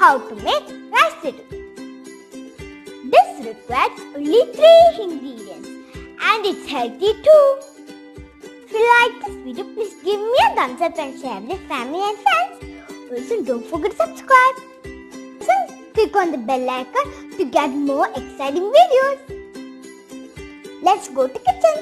how to make rice laddu. This requires only 3 ingredients and it's healthy too. If you like this video, please give me a thumbs up and share with family and friends. Also, don't forget to subscribe. Also, click on the bell icon to get more exciting videos. Let's go to kitchen.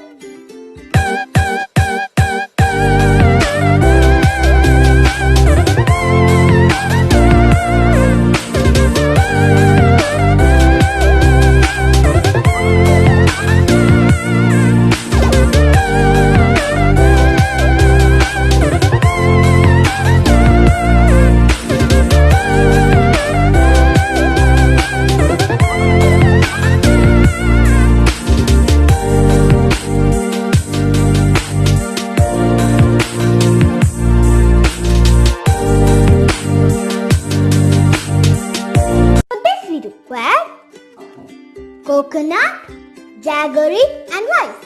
Coconut, jaggery and rice.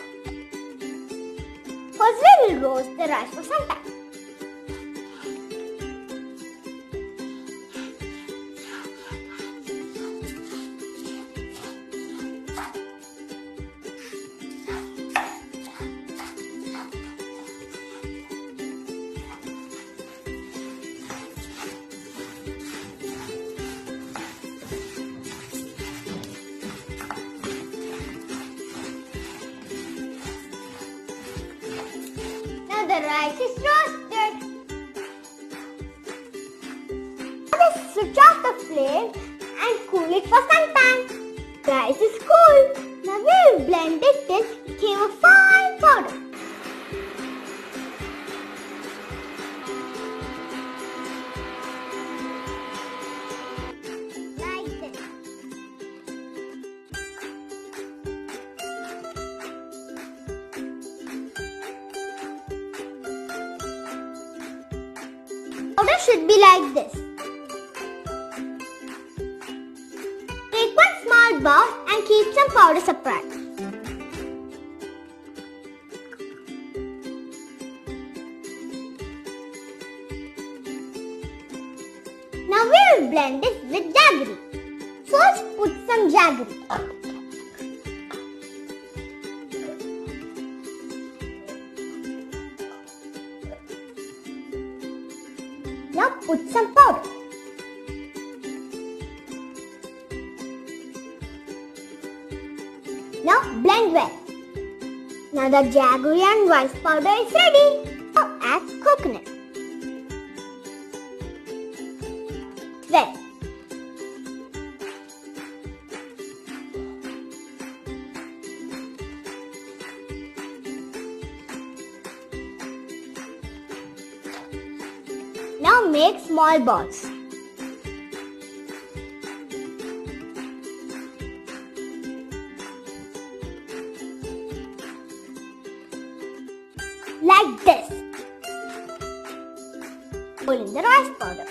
First we will roast the rice for some time. The rice is roasted. Let's switch off the flame and cool it for some time. Rice is cool. Now we will blend it till it became a fine powder. Like this. Powder should be like this. Take one small bowl and keep some powder separate. Now we will blend this with jaggery. First put some jaggery. Now put some powder. Now blend well. Now the jaggery and rice powder is ready. Now add coconut. Well. Now make small balls. Like this. Put in the rice powder.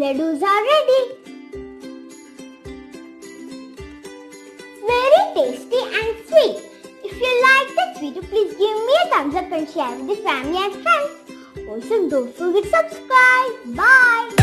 Laddus are ready. It's very tasty and sweet. If you like this video, please give me a thumbs up and share with your family and friends. Also, don't forget to subscribe. Bye.